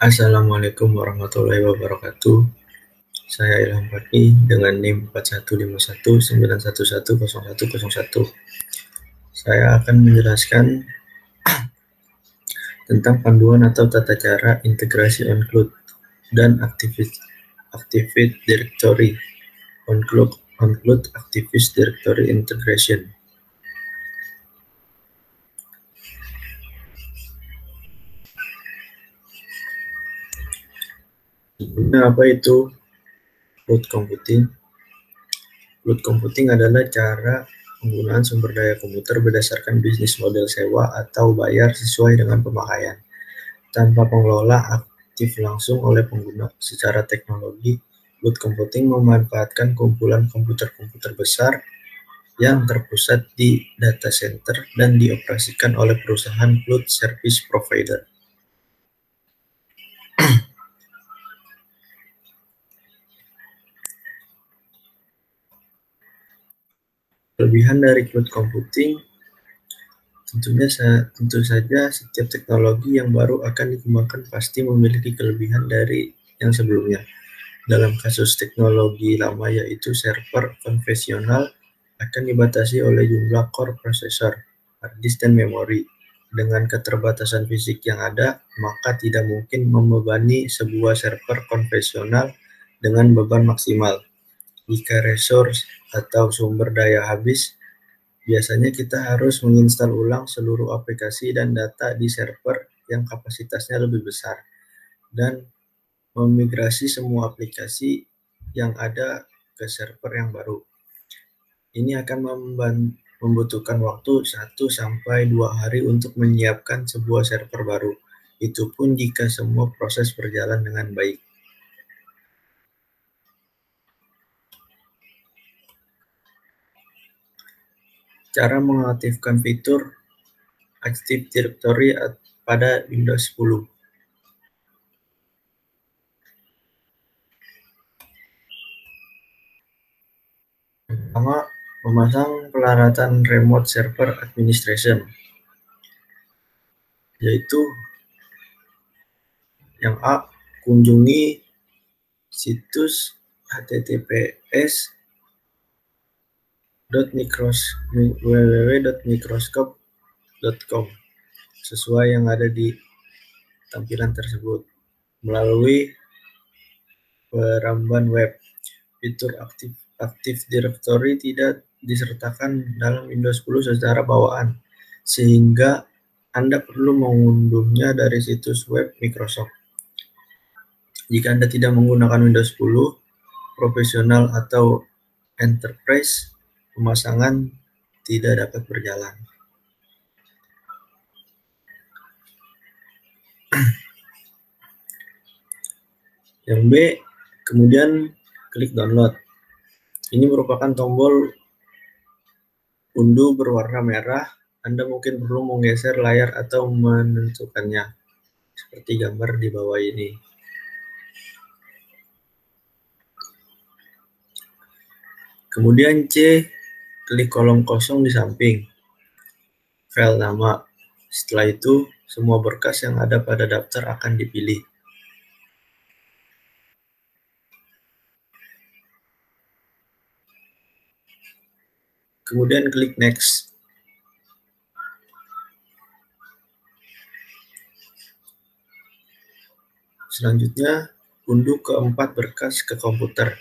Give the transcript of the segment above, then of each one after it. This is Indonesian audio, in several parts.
Assalamualaikum warahmatullahi wabarakatuh. Saya Ilham Fadli dengan NIM 415191110101. Saya akan menjelaskan tentang panduan atau tata cara integrasi OnCloud dan Active Directory. OnCloud Active Directory Integration. Sebelumnya, apa itu cloud computing? Cloud computing adalah cara penggunaan sumber daya komputer berdasarkan bisnis model sewa atau bayar sesuai dengan pemakaian, tanpa pengelola aktif langsung oleh pengguna. Secara teknologi, cloud computing memanfaatkan kumpulan komputer-komputer besar yang terpusat di data center dan dioperasikan oleh perusahaan cloud service provider. Kelebihan dari cloud computing, tentu saja setiap teknologi yang baru akan dikembangkan pasti memiliki kelebihan dari yang sebelumnya. Dalam kasus teknologi lama, yaitu server konvensional, akan dibatasi oleh jumlah core prosesor, hard disk, dan memori. Dengan keterbatasan fisik yang ada, maka tidak mungkin membebani sebuah server konvensional dengan beban maksimal. Jika resource atau sumber daya habis, biasanya kita harus menginstal ulang seluruh aplikasi dan data di server yang kapasitasnya lebih besar, dan memigrasi semua aplikasi yang ada ke server yang baru. Ini akan membutuhkan waktu 1-2 hari untuk menyiapkan sebuah server baru. Itu pun jika semua proses berjalan dengan baik. Cara mengaktifkan fitur Active Directory pada Windows 10. Pertama, memasang peralatan Remote Server Administration, yaitu yang A, kunjungi situs https://www.microsoft.com sesuai yang ada di tampilan tersebut. Melalui peramban web, fitur Active Directory tidak disertakan dalam Windows 10 secara bawaan, sehingga Anda perlu mengunduhnya dari situs web Microsoft. Jika Anda tidak menggunakan Windows 10 profesional atau enterprise, pemasangan tidak dapat berjalan. Yang B, kemudian klik download. Ini merupakan tombol unduh berwarna merah. Anda mungkin perlu menggeser layar atau menentukannya, seperti gambar di bawah ini. Kemudian C, klik kolom kosong di samping, file nama. Setelah itu, semua berkas yang ada pada daftar akan dipilih. Kemudian klik next. Selanjutnya, unduh keempat berkas ke komputer.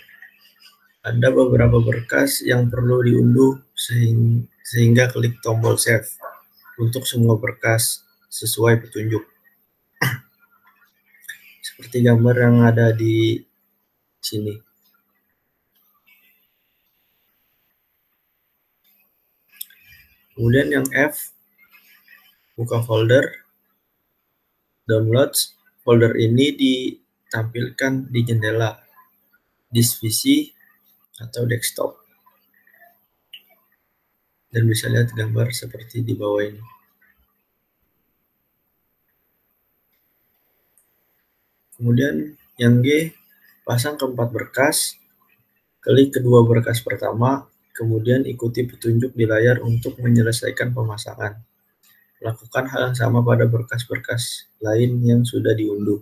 Ada beberapa berkas yang perlu diunduh, sehingga klik tombol save untuk semua berkas sesuai petunjuk. Seperti gambar yang ada di sini. Kemudian yang F, buka folder, downloads. Folder ini ditampilkan di jendela disk PC atau desktop, dan bisa lihat gambar seperti di bawah ini. Kemudian yang G, pasang keempat berkas, klik kedua berkas pertama, kemudian ikuti petunjuk di layar untuk menyelesaikan pemasangan. Lakukan hal yang sama pada berkas-berkas lain yang sudah diunduh.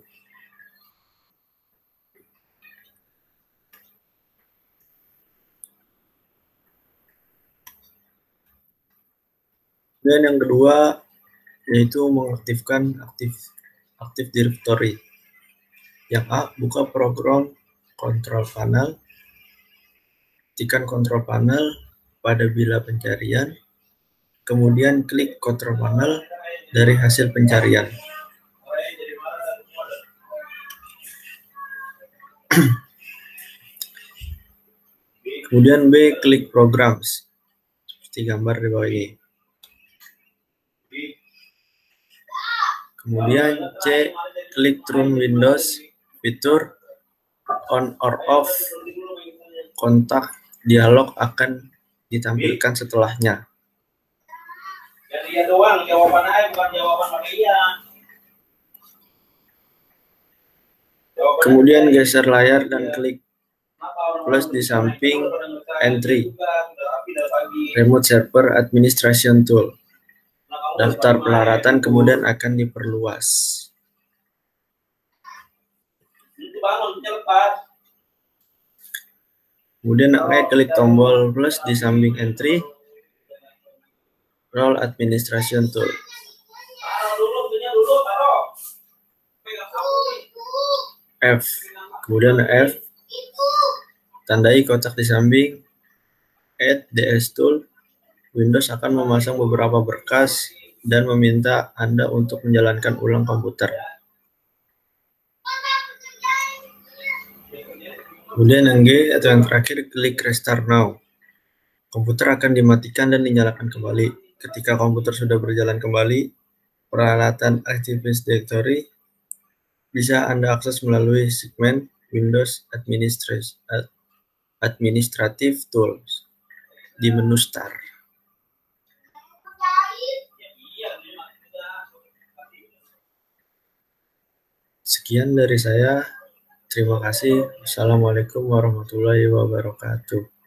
Dan yang kedua yaitu mengaktifkan Active Directory. Yang A, buka program control panel, ketikkan control panel pada bila pencarian, kemudian klik control panel dari hasil pencarian. Kemudian B, klik programs, seperti gambar di bawah ini. Kemudian C, klik turn Windows fitur on or off, kontak dialog akan ditampilkan setelahnya. Jadi ya doang, jawaban aja bukan jawaban pakai iya. Kemudian geser layar dan klik plus di samping entry, remote server administration tool. Daftar peralatan kemudian akan diperluas. Kemudian klik tombol plus di samping entry, role administration tool. F, kemudian F, tandai kotak di samping add DS tool. Windows akan memasang beberapa berkas dan meminta Anda untuk menjalankan ulang komputer. Kemudian yang G atau yang terakhir, klik restart now. Komputer akan dimatikan dan dinyalakan kembali. Ketika komputer sudah berjalan kembali, peralatan Active Directory bisa Anda akses melalui segmen Windows Administrative Tools di menu Start. Sekian dari saya. Terima kasih. Wassalamualaikum warahmatullahi wabarakatuh.